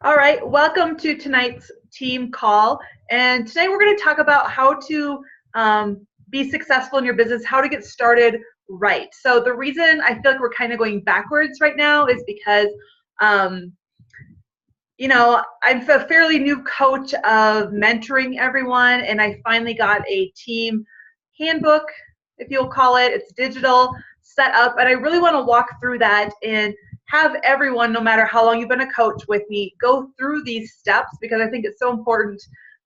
All right, welcome to tonight's team call. And today we're going to talk about how to be successful in your business, how to get started right. So the reason I feel like we're kind of going backwards right now is because, I'm a fairly new coach of mentoring everyone, and I finally got a team handbook, if you'll call it. It's digital, set up, and I really want to walk through that and have everyone, no matter how long you've been a coach with me, go through these steps, because I think it's so important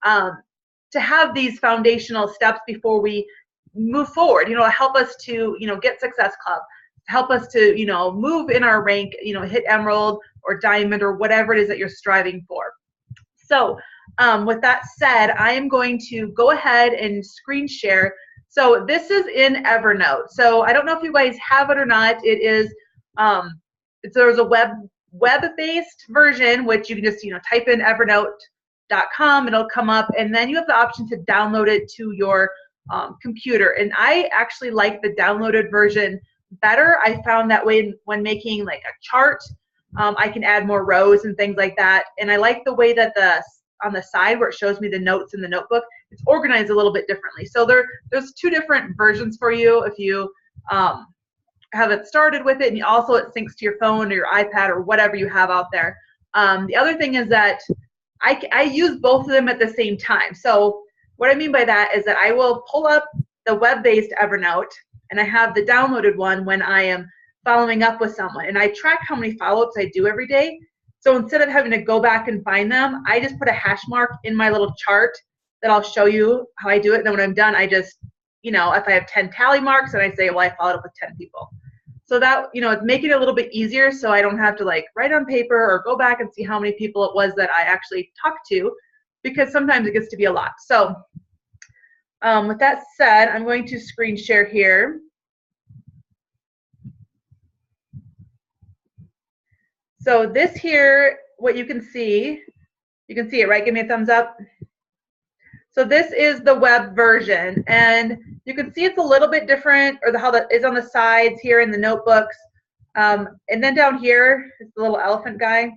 to have these foundational steps before we move forward. Help us to get Success Club, help us to move in our rank, hit Emerald or Diamond or whatever it is that you're striving for. So with that said, I am going to go ahead and screen share. So this is in Evernote. So I don't know if you guys have it or not. It is there's a web-based version, which you can just type in evernote.com, it'll come up, and then you have the option to download it to your computer. And I actually like the downloaded version better. I found that way when making like a chart, I can add more rows and things like that. And I like the way that on the side where it shows me the notes in the notebook, it's organized a little bit differently. So there's two different versions for you if you have it started with it, and also it syncs to your phone or your iPad or whatever you have out there. The other thing is that I use both of them at the same time. So what I mean by that is that I will pull up the web-based Evernote, and I have the downloaded one when I am following up with someone, and I track how many follow-ups I do every day. So instead of having to go back and find them, I just put a hash mark in my little chart that I'll show you how I do it. And then when I'm done, I just, if I have 10 tally marks, and I say, well, I followed up with 10 people. So that, it's making it a little bit easier, so I don't have to like write on paper or go back and see how many people it was that I actually talked to, because sometimes it gets to be a lot. So with that said, I'm going to screen share here. So this here, what you can see it, right? Give me a thumbs up. So this is the web version, and you can see it's a little bit different, or how that is on the sides here in the notebooks. And then down here is the little elephant guy.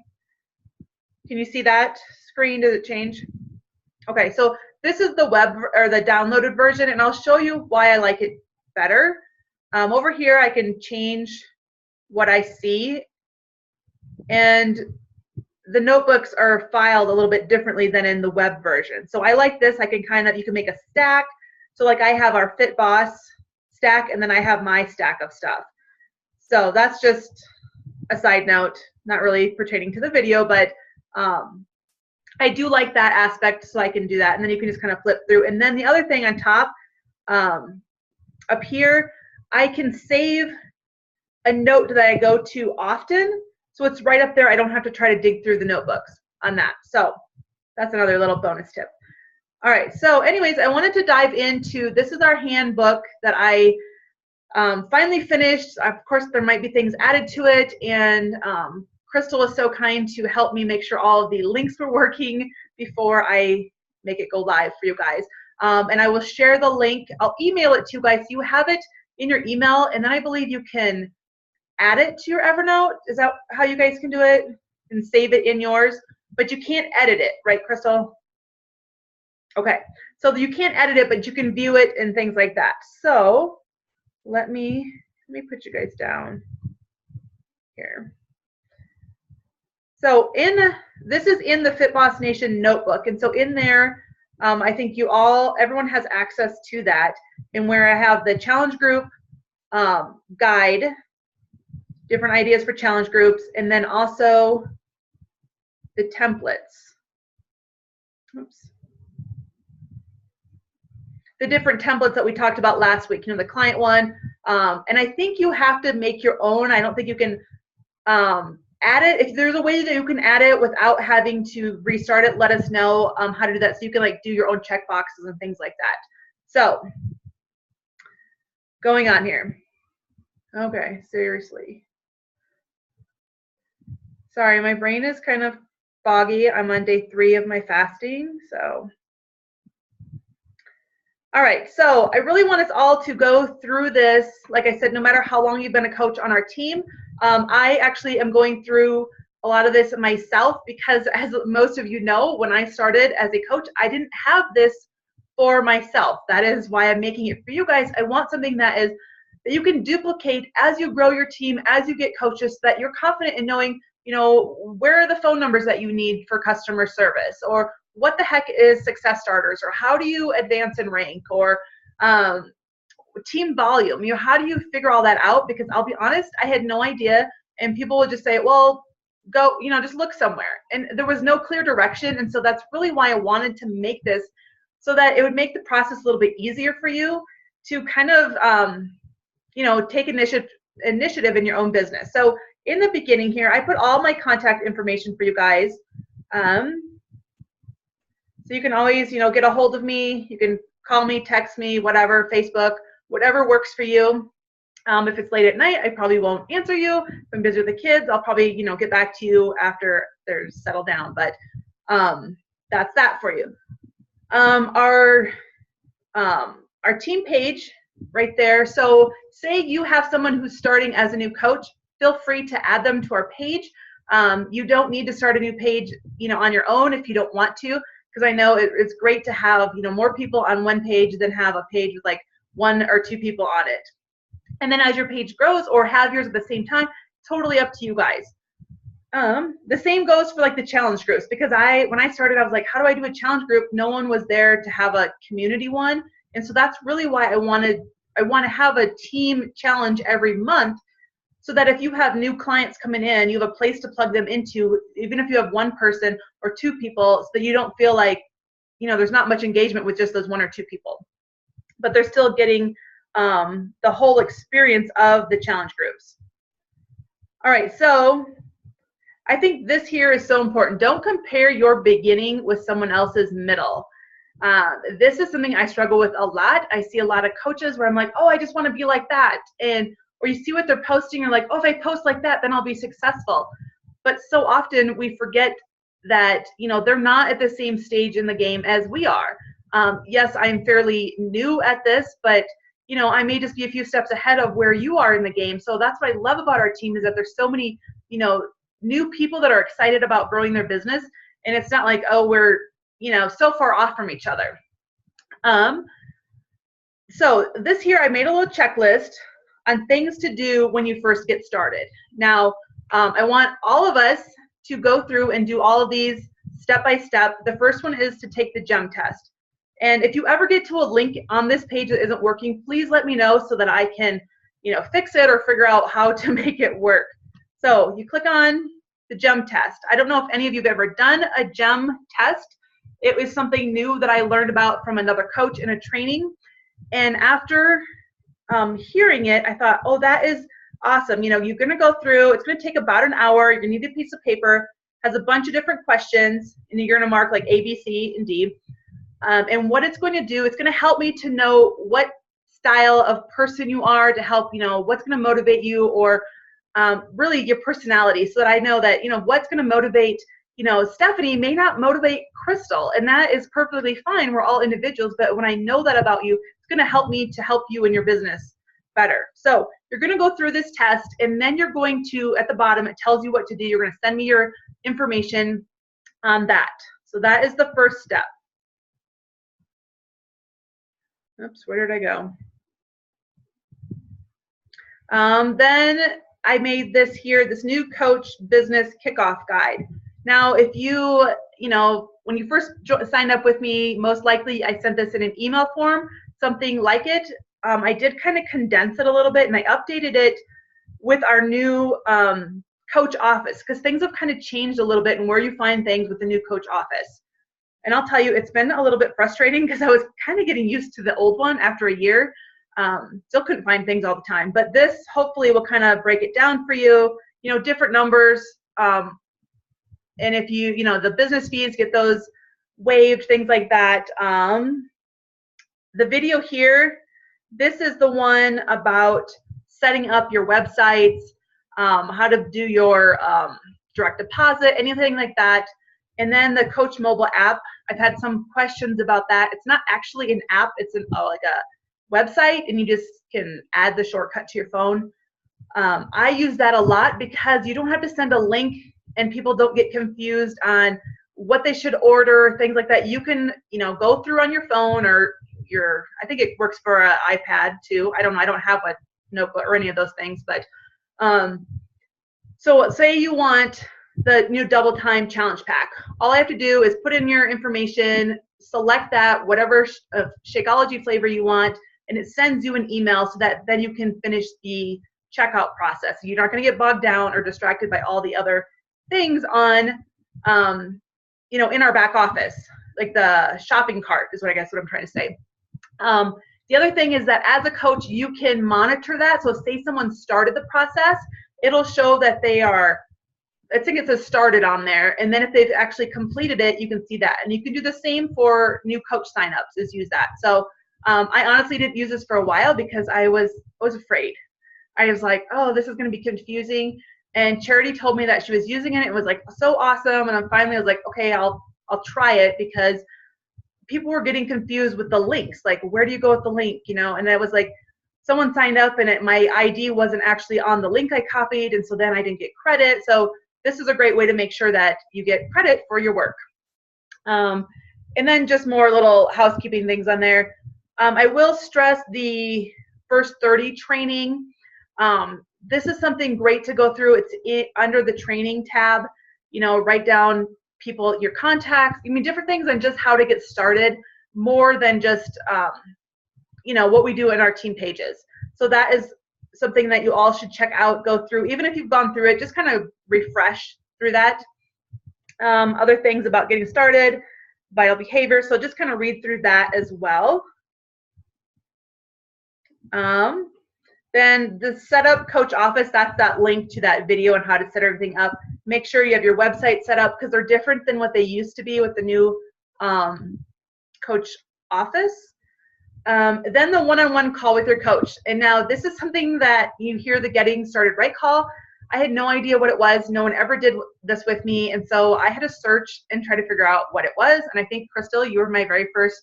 Can you see that screen? Does it change? Okay, so this is the web or the downloaded version, and I'll show you why I like it better. Over here, I can change what I see, and the notebooks are filed a little bit differently than in the web version. So I like this. I can you can make a stack. So like I have our Fit Boss stack, and then I have my stack of stuff. So that's just a side note, not really pertaining to the video, but I do like that aspect, so I can do that. And then you can just kind of flip through. And then the other thing on top, up here, I can save a note that I go to often. So it's right up there. I don't have to try to dig through the notebooks on that. So that's another little bonus tip. All right, so anyways, I wanted to dive into, this is our handbook that I finally finished. Of course, there might be things added to it, and Crystal was so kind to help me make sure all of the links were working before I make it go live for you guys. And I will share the link. I'll email it to you guys so you have it in your email, and then I believe you can add it to your Evernote. Is that how you guys can do it? And save it in yours, but you can't edit it, right, Crystal? Okay, so you can't edit it, but you can view it and things like that. So let me put you guys down here. So this is in the Fit Boss Nation notebook, and so in there, I think everyone has access to that, and where I have the challenge group guide, different ideas for challenge groups, and then also the templates. Oops. The different templates that we talked about last week, the client one. And I think you have to make your own. I don't think you can add it. If there's a way that you can add it without having to restart it, let us know how to do that, so you can do your own check boxes and things like that. So going on here. Okay, seriously. Sorry, my brain is kind of foggy. I'm on day 3 of my fasting, so. All right, so I really want us all to go through this. Like I said, no matter how long you've been a coach on our team, I actually am going through a lot of this myself because, as most of you know, when I started as a coach, I didn't have this for myself. That is why I'm making it for you guys. I want something that you can duplicate as you grow your team, as you get coaches, so that you're confident in knowing, where are the phone numbers that you need for customer service, or what the heck is success starters, or how do you advance and rank, or team volume. How do you figure all that out? Because I'll be honest, I had no idea, and people would just say, well, go, just look somewhere. And there was no clear direction, and so that's really why I wanted to make this so that it would make the process a little bit easier for you to kind of, take initiative in your own business. So in the beginning here, I put all my contact information for you guys. So you can always, get a hold of me. You can call me, text me, whatever, Facebook, whatever works for you. If it's late at night, I probably won't answer you. If I'm busy with the kids, I'll probably, get back to you after they're settled down. But that's that for you. Our team page right there. So say you have someone who's starting as a new coach, feel free to add them to our page. You don't need to start a new page, on your own if you don't want to, because I know it's great to have, more people on one page than have a page with like 1 or 2 people on it. And then as your page grows, or have yours at the same time, totally up to you guys. The same goes for like the challenge groups, because when I started, I was like, how do I do a challenge group? No one was there to have a community one. And so that's really why I want to have a team challenge every month, so that if you have new clients coming in, you have a place to plug them into, even if you have 1 person or 2 people, so that you don't feel like, there's not much engagement with just those 1 or 2 people. But they're still getting the whole experience of the challenge groups. All right, so I think this here is so important. Don't compare your beginning with someone else's middle. This is something I struggle with a lot. I see a lot of coaches where I'm like, oh, I just want to be like that. Or you see what they're posting, you're like, oh, if I post like that, then I'll be successful. But so often we forget that, they're not at the same stage in the game as we are. Yes, I'm fairly new at this, but I may just be a few steps ahead of where you are in the game. So that's what I love about our team, is that there's so many, new people that are excited about growing their business. And it's not like, oh, we're, so far off from each other. So this here, I made a little checklist on things to do when you first get started. Now, I want all of us to go through and do all of these step by step. The first one is to take the GEM test. And if you ever get to a link on this page that isn't working, please let me know so that I can, fix it or figure out how to make it work. So you click on the GEM test. I don't know if any of you have ever done a GEM test. It was something new that I learned about from another coach in a training. And after hearing it, I thought, oh, that is awesome. You're going to go through, it's going to take about an hour. You're going to need a piece of paper, has a bunch of different questions, and you're going to mark like A, B, C, and D. And what it's going to do, it's going to help me to know what style of person you are, to help, what's going to motivate you, or really your personality, so that I know that, what's going to motivate, Stephanie may not motivate Crystal, and that is perfectly fine. We're all individuals, but when I know that about you, it's going to help me to help you in your business better. So you're going to go through this test, and then you're going to, at the bottom, it tells you what to do. You're going to send me your information on that. So that is the first step. Oops, where did I go? Then I made this here, this new coach business kickoff guide. Now, if you, when you first signed up with me, most likely I sent this in an email form, something like it. I did kind of condense it a little bit, and I updated it with our new coach office, because things have kind of changed a little bit and where you find things with the new coach office. And I'll tell you, it's been a little bit frustrating because I was kind of getting used to the old one after a year. Still couldn't find things all the time, but this hopefully will kind of break it down for you, different numbers. And if you, the business fees, get those waived, things like that. The video here, this is the one about setting up your websites, how to do your direct deposit, anything like that. And then the Coach mobile app, I've had some questions about that. It's not actually an app, it's like a website, and you just can add the shortcut to your phone. I use that a lot because you don't have to send a link and people don't get confused on what they should order, things like that. You can, go through on your phone or I think it works for an iPad too. I don't know. I don't have a notebook or any of those things, but so say you want the new Double Time Challenge Pack. All I have to do is put in your information, select that, whatever Shakeology flavor you want, and it sends you an email so that then you can finish the checkout process. You're not going to get bogged down or distracted by all the other things on, in our back office, like the shopping cart is what I'm trying to say. The other thing is that as a coach, you can monitor that. So say someone started the process, it'll show that they are, I think it says started on there. And then if they've actually completed it, you can see that. And you can do the same for new coach signups, is use that. So I honestly didn't use this for a while because I was afraid. I was like, oh, this is going to be confusing. And Charity told me that she was using it. It was like so awesome. And then finally I was like, okay, I'll try it, because people were getting confused with the links. Like, where do you go with the link? And I was like, someone signed up and my ID wasn't actually on the link I copied. And so then I didn't get credit. So this is a great way to make sure that you get credit for your work. And then just more little housekeeping things on there. I will stress the first 30 training. This is something great to go through. It's under the training tab. Write down your contacts. Different things on just how to get started, more than just what we do in our team pages. So that is something that you all should check out, go through. Even if you've gone through it, just kind of refresh through that. Other things about getting started, vital behavior. So just kind of read through that as well. Then the setup coach office, that's that link to that video on how to set everything up. Make sure you have your website set up, because they're different than what they used to be with the new coach office. Then the one-on-one call with your coach. And now this is something that you hear, the Getting Started Right call. I had no idea what it was. No one ever did this with me. And so I had to search and try to figure out what it was. And I think, Crystal, you were my very first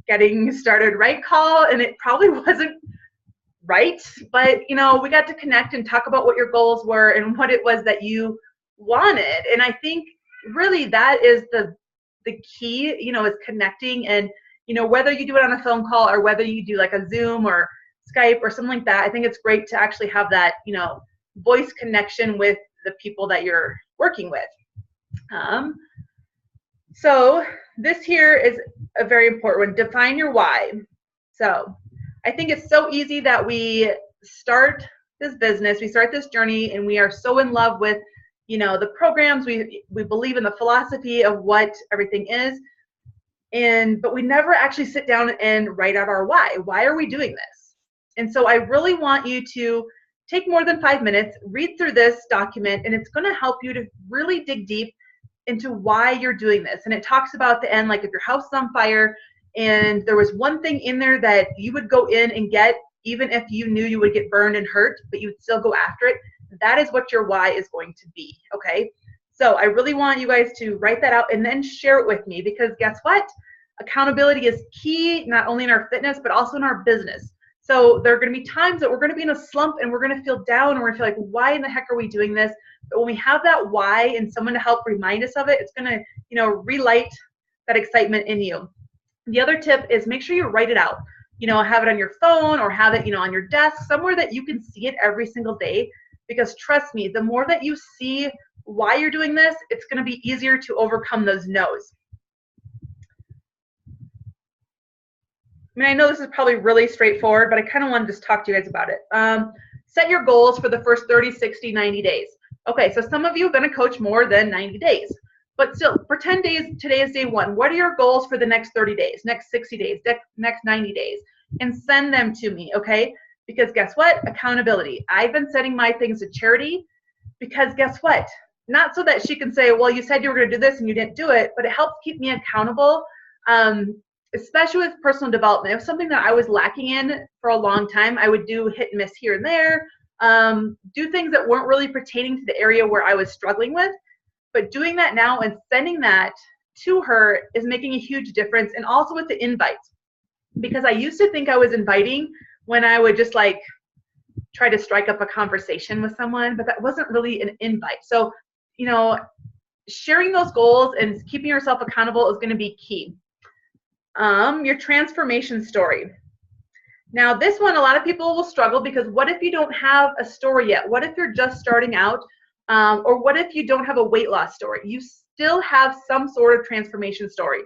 Getting Started Right call, and it probably wasn't right, but we got to connect and talk about what your goals were and what it was that you wanted. And I think really that is the key, is connecting. And whether you do it on a phone call or whether you do like a Zoom or Skype or something like that, I think it's great to actually have that voice connection with the people that you're working with. So this here is a very important one. Define your why. So I think it's so easy that we start this business, we start this journey, and we are so in love with, the programs. We believe in the philosophy of what everything is, but we never actually sit down and write out our why. Why are we doing this? And so I really want you to take more than 5 minutes, read through this document, and it's going to help you to really dig deep into why you're doing this. And it talks about at the end, like if your house is on fire, and there was one thing in there that you would go in and get, even if you knew you would get burned and hurt, but you would still go after it. That is what your why is going to be, okay? So I really want you guys to write that out and then share it with me, because guess what? Accountability is key, not only in our fitness, but also in our business. So there are going to be times that we're going to be in a slump and we're going to feel down and we're going to feel like, why in the heck are we doing this? But when we have that why and someone to help remind us of it, it's going to, relight that excitement in you. The other tip is make sure you write it out. Have it on your phone or have it, on your desk, somewhere that you can see it every single day. Because trust me, the more that you see why you're doing this, it's going to be easier to overcome those no's. I know this is probably really straightforward, but I kind of want to just talk to you guys about it. Set your goals for the first 30, 60, 90 days. Okay, so some of you have been a coach more than 90 days. But still, for 10 days, today is day 1. What are your goals for the next 30 days, next 60 days, next 90 days? And send them to me, okay? Because guess what? Accountability. I've been sending my things to Charity because guess what? Not so that she can say, well, you said you were going to do this and you didn't do it, but it helps keep me accountable, especially with personal development. It was something that I was lacking in for a long time. I would do hit and miss here and there, do things that weren't really pertaining to the area where I was struggling with. But doing that now and sending that to her is making a huge difference. And also with the invites, because I used to think I was inviting when I would just like try to strike up a conversation with someone, but that wasn't really an invite. So you know, sharing those goals and keeping yourself accountable is going to be key. Your transformation story. Now this one, a lot of people will struggle because what if you don't have a story yet? What if you're just starting out? Or what if you don't have a weight loss story? You still have some sort of transformation story.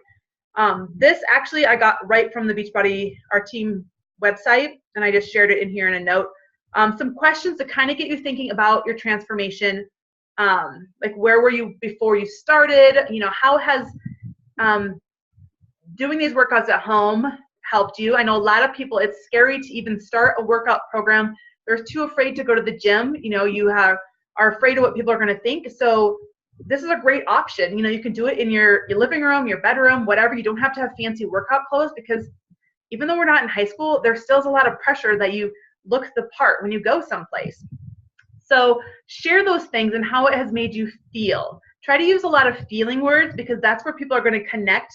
This actually I got right from the Beachbody, our team website, and I just shared it in here in a note. Some questions to kind of get you thinking about your transformation. Like where were you before you started? You know, how has doing these workouts at home helped you? I know a lot of people, it's scary to even start a workout program. They're too afraid to go to the gym. You know, you are afraid of what people are going to think. So this is a great option. You know, you can do it in your living room, your bedroom, whatever. You don't have to have fancy workout clothes, because even though we're not in high school, there still is a lot of pressure that you look the part when you go someplace. So share those things and how it has made you feel. Try to use a lot of feeling words, because that's where people are going to connect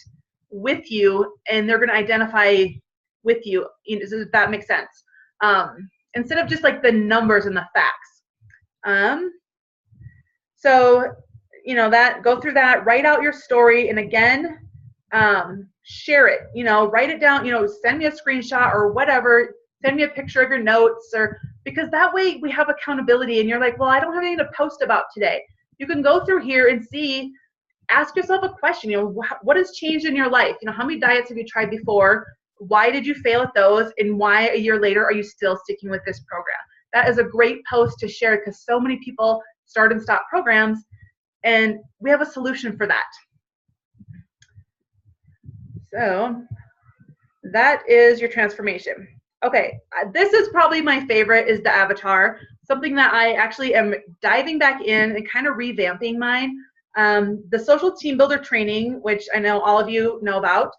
with you and they're going to identify with you, if that makes sense. Instead of just like the numbers and the facts. So, you know, that, go through that, write out your story, and again, share it, you know, write it down, you know, send me a screenshot or whatever, send me a picture of your notes, or because that way we have accountability, and you're like, well, I don't have anything to post about today. You can go through here and see, ask yourself a question, you know, what has changed in your life? You know, how many diets have you tried before? Why did you fail at those? And why a year later are you still sticking with this program? That is a great post to share, because so many people start and stop programs, and we have a solution for that. So that is your transformation. Okay, this is probably my favorite, is the avatar, something that I actually am diving back in and kind of revamping mine. The social team builder training, which I know all of you know about,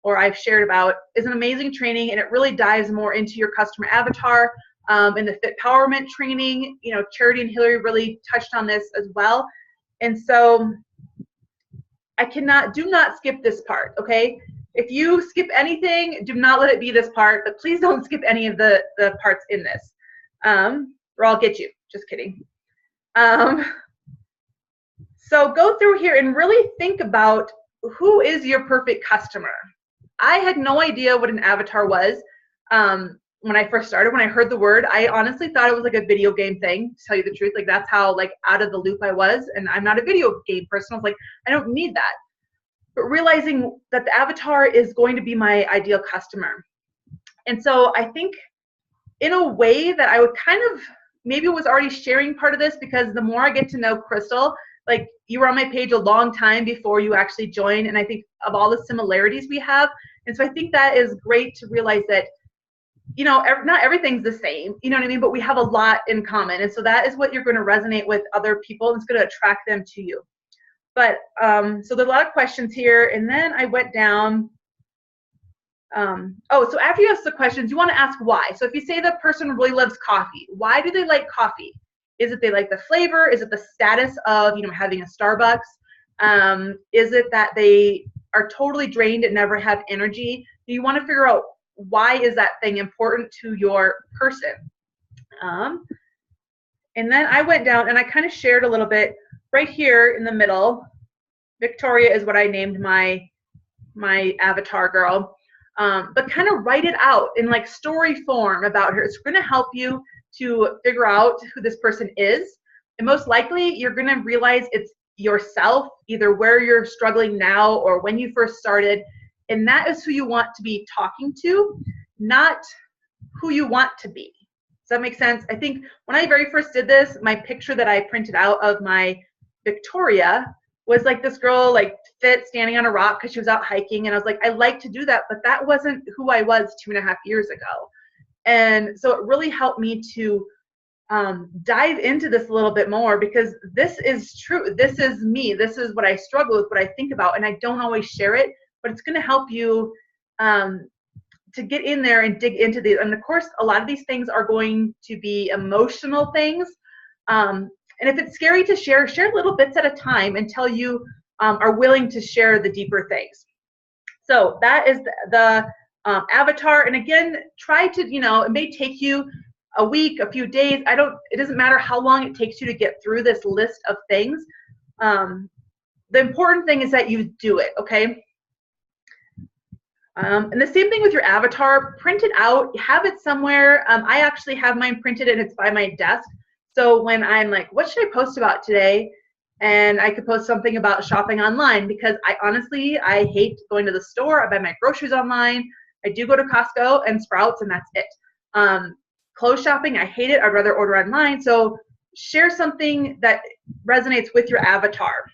or I've shared about, is an amazing training, and it really dives more into your customer avatar. In the Fit Powerment training, you know, Charity and Hillary really touched on this as well. And so do not skip this part, okay? If you skip anything, do not let it be this part, but please don't skip any of the parts in this, or I'll get you. Just kidding. So go through here and really think about, who is your perfect customer? I had no idea what an avatar was when I first started. When I heard the word, I honestly thought it was like a video game thing, to tell you the truth. Like, that's how like out of the loop I was, and I'm not a video game person. I was like, I don't need that. But realizing that the avatar is going to be my ideal customer. And so I think in a way that I would kind of maybe was already sharing part of this, because the more I get to know Crystal, like, you were on my page a long time before you actually joined, and I think of all the similarities we have. And so I think that is great to realize that, you know, not everything's the same, you know what I mean, but we have a lot in common. And so that is what you're going to resonate with other people, and it's going to attract them to you. But so there's a lot of questions here, and then I went down. Oh, so after you ask the questions, you want to ask why. So if you say the person really loves coffee, why do they like coffee? Is it they like the flavor? Is it the status of, you know, having a Starbucks? Is it that they are totally drained and never have energy? You want to figure out, why is that thing important to your person? And then I went down and I kind of shared a little bit right here in the middle. Victoria is what I named my avatar girl. But kind of write it out in like story form about her. It's going to help you to figure out who this person is. And most likely you're going to realize it's yourself, either where you're struggling now or when you first started. And that is who you want to be talking to, not who you want to be. Does that make sense? I think when I very first did this, my picture that I printed out of my Victoria was like this girl, like fit, standing on a rock because she was out hiking. And I was like, I like to do that, but that wasn't who I was 2.5 years ago. And so it really helped me to dive into this a little bit more, because this is true. This is me. This is what I struggle with, what I think about, and I don't always share it, but it's going to help you to get in there and dig into these. And of course, a lot of these things are going to be emotional things. And if it's scary to share little bits at a time until you are willing to share the deeper things. So that is the avatar. And again, try to, you know, it may take you a week, a few days. It doesn't matter how long it takes you to get through this list of things. The important thing is that you do it, okay? And the same thing with your avatar. Print it out, have it somewhere. I actually have mine printed and it's by my desk. So when I'm like, what should I post about today? And I could post something about shopping online, because I hate going to the store. I buy my groceries online. I do go to Costco and Sprouts, and that's it. Clothes shopping, I hate it. I'd rather order online. So share something that resonates with your avatar.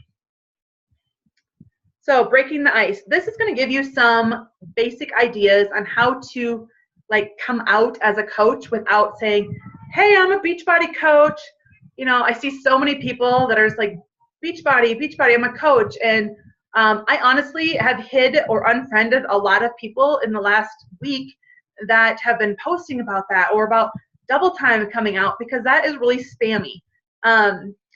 So breaking the ice. This is going to give you some basic ideas on how to like come out as a coach without saying, hey, I'm a Beachbody coach. You know, I see so many people that are just like, Beachbody, I'm a coach. And I honestly have hid or unfriended a lot of people in the last week that have been posting about that or about double time coming out, because that is really spammy.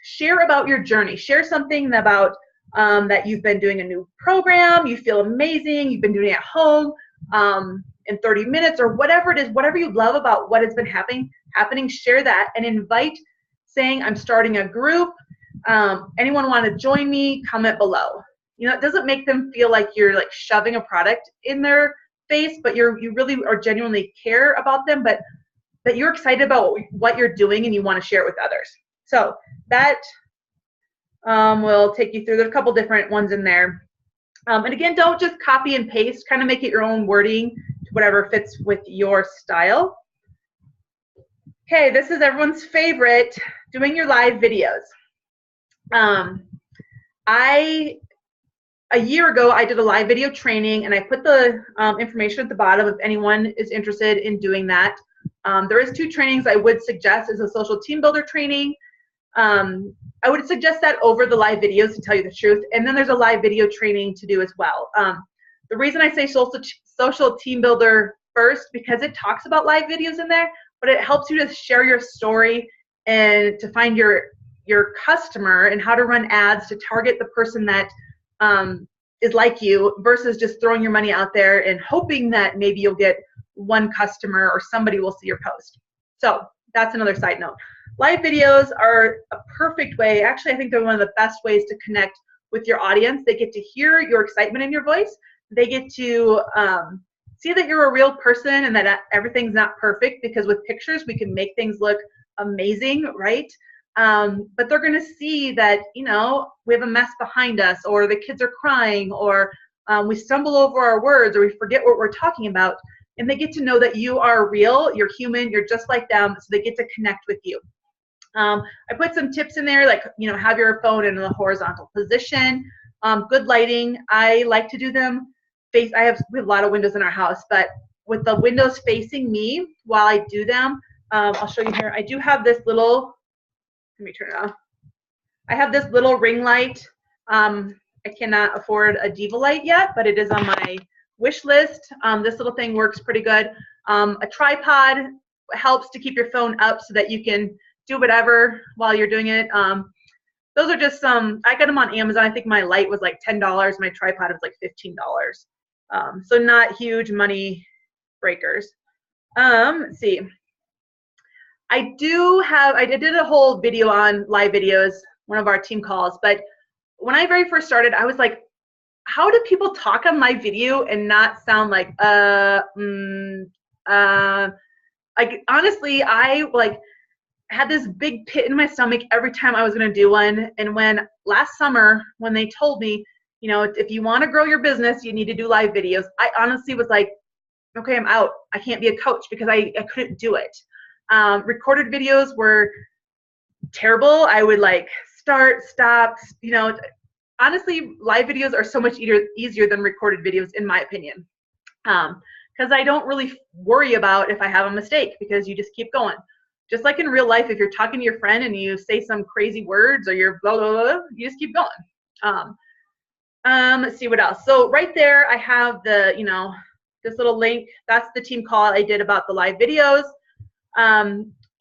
Share about your journey. Share something about that you've been doing a new program, you feel amazing, you've been doing it at home in 30 minutes or whatever it is, whatever you love about what has been happening, share that and invite, saying, I'm starting a group. Anyone want to join me? Comment below. You know, it doesn't make them feel like you're like shoving a product in their face, but you really are genuinely care about them, but that you're excited about what you're doing and you want to share it with others. So that we'll take you through. There's a couple different ones in there. And again, don't just copy and paste, kind of make it your own wording to whatever fits with your style. Okay, this is everyone's favorite, doing your live videos. A year ago, I did a live video training, and I put the information at the bottom if anyone is interested in doing that. There is 2 trainings I would suggest. Is a social team builder training. I would suggest that over the live videos, to tell you the truth. And then there's a live video training to do as well. The reason I say social team builder first, because it talks about live videos in there, but it helps you to share your story and to find your customer and how to run ads to target the person that is like you, versus just throwing your money out there and hoping that maybe you'll get one customer or somebody will see your post. So that's another side note. Live videos are a perfect way. Actually, I think they're one of the best ways to connect with your audience. They get to hear your excitement in your voice. They get to see that you're a real person and that everything's not perfect, because with pictures, we can make things look amazing, right? But they're going to see that, you know, we have a mess behind us, or the kids are crying, or we stumble over our words, or we forget what we're talking about. And they get to know that you are real, you're human, you're just like them, so they get to connect with you. I put some tips in there, like, you know, have your phone in a horizontal position, good lighting. I like to do them we have a lot of windows in our house, but with the windows facing me while I do them. I'll show you here. I do have this little, let me turn it off. I have this little ring light. I cannot afford a Diva light yet, but it is on my wish list. This little thing works pretty good. A tripod helps to keep your phone up so that you can do whatever while you're doing it. Those are just some, I got them on Amazon. I think my light was like $10. My tripod was like $15. So not huge money breakers. Let's see. I did a whole video on live videos, one of our team calls, but when I very first started, I was like, how do people talk on live video and not sound like, like, honestly, I like had this big pit in my stomach every time I was going to do one. And when last summer, when they told me, you know, if you want to grow your business, you need to do live videos, I honestly was like, okay, I'm out. I can't be a coach, because I couldn't do it. Recorded videos were terrible. I would like start, stop, you know. Honestly, live videos are so much easier than recorded videos, in my opinion, because I don't really worry about if I have a mistake, because you just keep going. Just like in real life, if you're talking to your friend and you say some crazy words or you're blah, blah, blah, you just keep going. Let's see what else. So right there, I have the, you know, this little link. That's the team call I did about the live videos.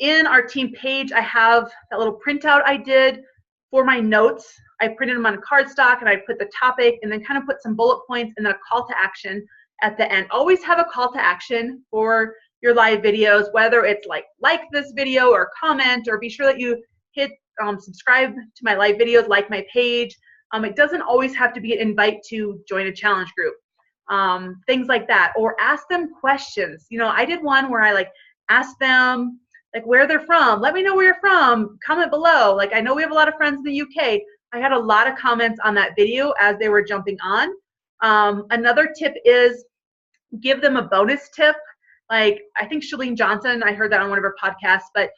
In our team page, I have that little printout I did for my notes. I printed them on cardstock, and I put the topic and then kind of put some bullet points and then a call to action at the end. Always have a call to action for your live videos, whether it's like this video or comment, or be sure that you hit subscribe to my live videos, like my page. It doesn't always have to be an invite to join a challenge group. Things like that, or ask them questions. You know, I did one where I like asked them like where they're from. Let me know where you're from. Comment below. Like, I know we have a lot of friends in the UK. I had a lot of comments on that video as they were jumping on. Another tip is give them a bonus tip. Like, I think Chalene Johnson, I heard that on one of her podcasts, but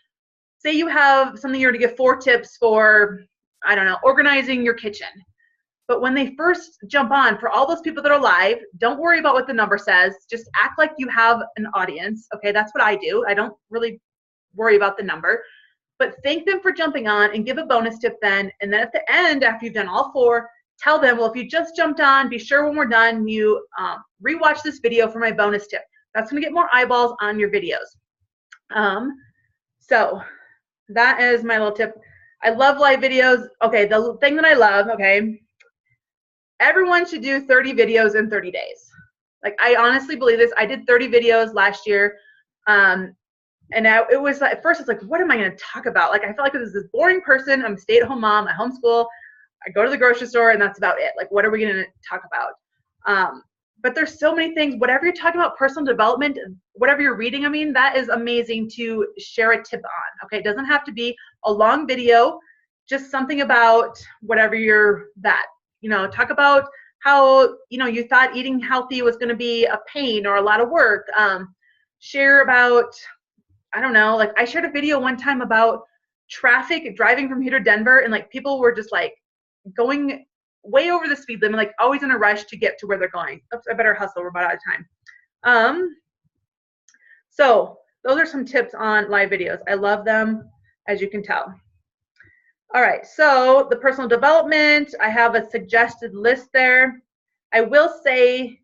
say you have something you're to give 4 tips for, I don't know, organizing your kitchen. But when they first jump on, for all those people that are live, don't worry about what the number says. Just act like you have an audience. Okay, that's what I do. I don't really worry about the number. But thank them for jumping on and give a bonus tip then. And then at the end, after you've done all 4, tell them, well, if you just jumped on, be sure when we're done, you rewatch this video for my bonus tip. That's going to get more eyeballs on your videos. So that is my little tip. I love live videos. Okay, the thing that I love, okay, everyone should do 30 videos in 30 days. Like, I honestly believe this. I did 30 videos last year. And it was like, at first it's like, what am I going to talk about? Like, I felt like I was this boring person. I'm a stay-at-home mom. I homeschool. I go to the grocery store, and that's about it. Like, what are we going to talk about? But there's so many things. Whatever you're talking about, personal development, whatever you're reading, I mean, that is amazing to share a tip on. Okay, it doesn't have to be a long video. Just something about whatever you're that. You know, talk about how, you know, you thought eating healthy was going to be a pain or a lot of work. Share about, I don't know, like I shared a video one time about traffic driving from here to Denver, and like people were just like going way over the speed limit, like always in a rush to get to where they're going. Oops, I better hustle. We're about out of time. So those are some tips on live videos. I love them, as you can tell. All right, so the personal development, I have a suggested list there. I will say,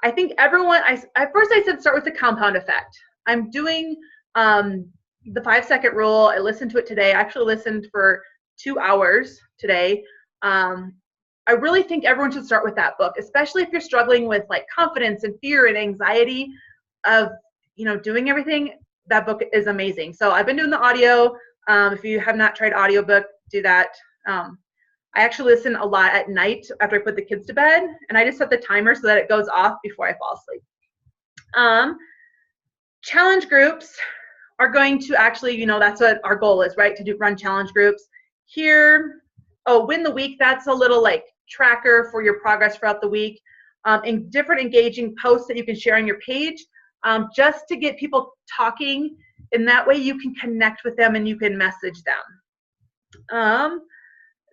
I think everyone, at first I said start with the compound effect. I'm doing the 5-second rule. I listened to it today. I actually listened for 2 hours today. I really think everyone should start with that book, especially if you're struggling with like confidence and fear and anxiety of, you know, doing everything. That book is amazing. So I've been doing the audio. If you have not tried audiobook, do that. I actually listen a lot at night after I put the kids to bed, and I just set the timer so that it goes off before I fall asleep. Challenge groups are going to actually, you know, that's what our goal is, right? To run challenge groups. Here, win the week, that's a little like tracker for your progress throughout the week, and different engaging posts that you can share on your page, just to get people talking, and that way you can connect with them and you can message them.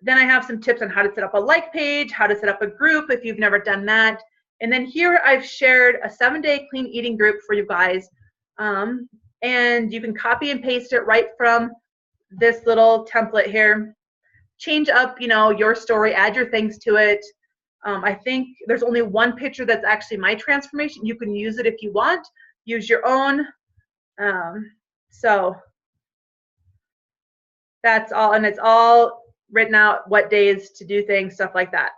Then I have some tips on how to set up a like page, how to set up a group if you've never done that. And then here I've shared a 7-day clean eating group for you guys. And you can copy and paste it right from this little template here. Change up, you know, your story, add your things to it. I think there's only one picture that's actually my transformation. You can use it if you want. Use your own. So that's all, and it's all written out, what days to do things, stuff like that.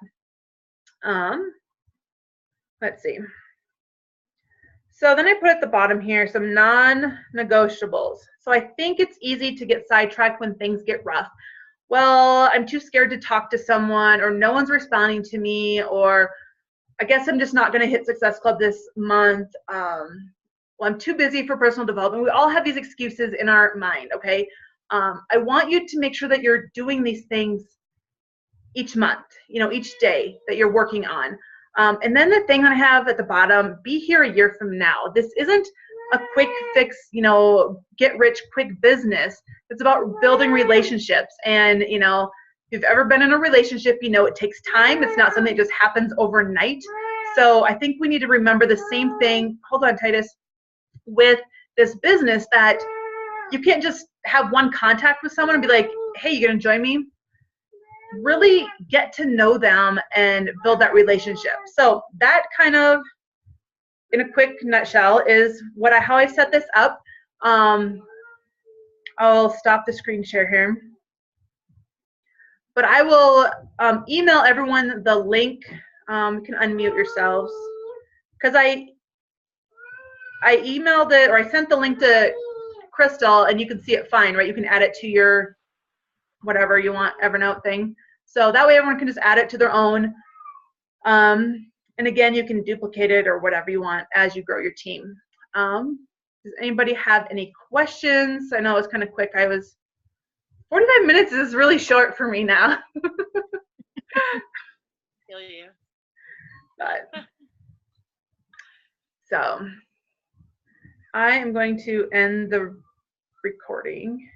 Let's see. So then I put at the bottom here some non-negotiables. So I think it's easy to get sidetracked when things get rough. Well, I'm too scared to talk to someone, or no one's responding to me, or I guess I'm just not going to hit Success Club this month. Well, I'm too busy for personal development. We all have these excuses in our mind, okay? I want you to make sure that you're doing these things each month, you know, each day that you're working on. And then the thing that I have at the bottom, be here a year from now. This isn't a quick fix, you know, get rich quick business. It's about building relationships. And, you know, if you've ever been in a relationship, you know, it takes time. It's not something that just happens overnight. So I think we need to remember the same thing. Hold on, Titus. With this business, that you can't just have one contact with someone and be like, hey, you gonna join me? Really get to know them and build that relationship. So that kind of, in a quick nutshell, is how I set this up. I'll stop the screen share here. But I will email everyone the link. You can unmute yourselves. Because I emailed it, or I sent the link to Crystal, and you can see it fine, right? You can add it to your whatever you want, Evernote thing. So that way everyone can just add it to their own. And again, you can duplicate it or whatever you want as you grow your team. Does anybody have any questions? I know it's kind of quick. 45 minutes is really short for me now. Feel you. But, so I am going to end the recording.